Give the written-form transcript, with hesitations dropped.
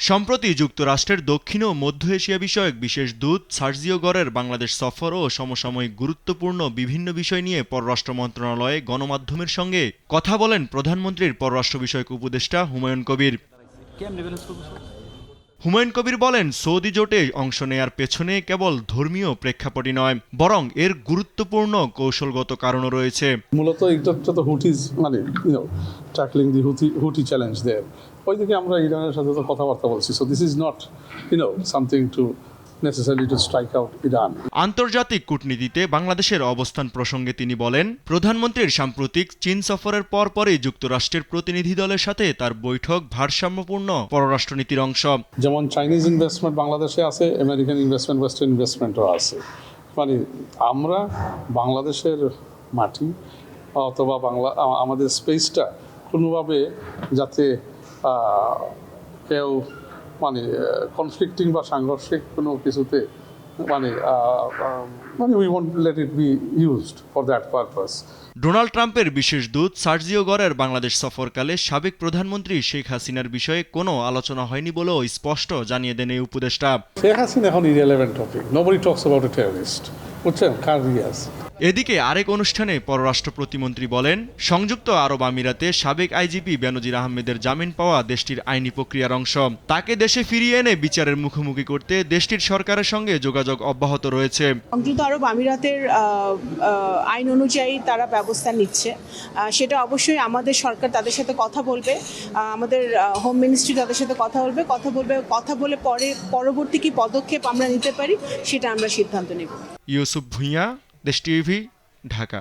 সম্প্রতি যুক্তরাষ্ট্রের দক্ষিণ ও মধ্য এশিয়া বিষয়ক বিশেষ দূত সার্জিও গরের বাংলাদেশ সফর ও সমসাময়িক গুরুত্বপূর্ণ বিভিন্ন বিষয় নিয়ে পররাষ্ট্র মন্ত্রণালয়ে গণমাধ্যমের সঙ্গে কথা বলেন প্রধানমন্ত্রীর পররাষ্ট্র বিষয়ক উপদেষ্টা হুমায়ুন কবির। হুমায়ুন কবির বলেন, সৌদি জোটে অংশ নেয়ার পেছনে কেবল ধর্মীয় প্রেক্ষাপটই নয়, বরং এর গুরুত্বপূর্ণ কৌশলগত কারণও রয়েছে। মূলত এটা তো হুটিজ মানে ট্যাকলিং দি হুটি চ্যালেঞ্জ দেয়ার, ওইদিকে আমরা ইরানের সাথে তো কথাবার্তা বলছি। So this is not something to necessarily to strike out Iran. আন্তর্জাতিক কূটনীতিতে বাংলাদেশের অবস্থান প্রসঙ্গে তিনি বলেন, প্রধানমন্ত্রীর সাম্প্রতিক চীন সফরের পরপরই যুক্তরাষ্ট্রের প্রতিনিধি দলের সাথে তার বৈঠক ভারসাম্যপূর্ণ পররাষ্ট্রনীতির অংশ। যেমন চাইনিজ ইনভেস্টমেন্ট বাংলাদেশে আছে, আমেরিকান ইনভেস্টমেন্ট, ওয়েস্টার্ন ইনভেস্টমেন্টও আছে। মানে আমরা বাংলাদেশের মাটি অথবা আমাদের স্পেসটা কোনোভাবে যাতে কেউ কনফ্লিক্টিং বা সাংঘর্ষিক কোনো কিছুতে we won't let it be used for that purpose. Donald ট্রাম্পের বিশেষ দূত সার্জিও গরের বাংলাদেশ সফরকালে সাবেক প্রধানমন্ত্রী শেখ হাসিনার বিষয়ে কোনো আলোচনা হয়নি বলেও স্পষ্ট জানিয়ে দেন এই উপদেষ্টা। শেখ হাসিনা এখন irrelevant topic, nobody talks about a terrorist, বুঝছেন? এদিকে আরেক অনুষ্ঠানে পররাষ্ট্র প্রতিমন্ত্রী বলেন, সংযুক্ত আরব আমিরাতে সাবেক আইজিপি বেনজির আহমেদের জামিন পাওয়া দেশটির আইনি প্রক্রিয়ার অংশ। তাকে দেশে ফিরিয়ে এনে বিচারের মুখোমুখি করতে দেশটির সরকারের সঙ্গে যোগাযোগ অব্যাহত রয়েছে। সংযুক্ত আরব আমিরাতের আইন অনুযায়ী তারা ব্যবস্থা নিচ্ছে, সেটা অবশ্যই আমাদের সরকার তাদের সাথে কথা বলবে, আমাদের হোম মিনিস্ট্রি তাদের সাথে কথা বলে পরবর্তী কি পদক্ষেপ আমরা নিতে পারি সেটা আমরা সিদ্ধান্ত নেব। ইউসুফ ভুঁইয়া, দেশ টিভি, ঢাকা।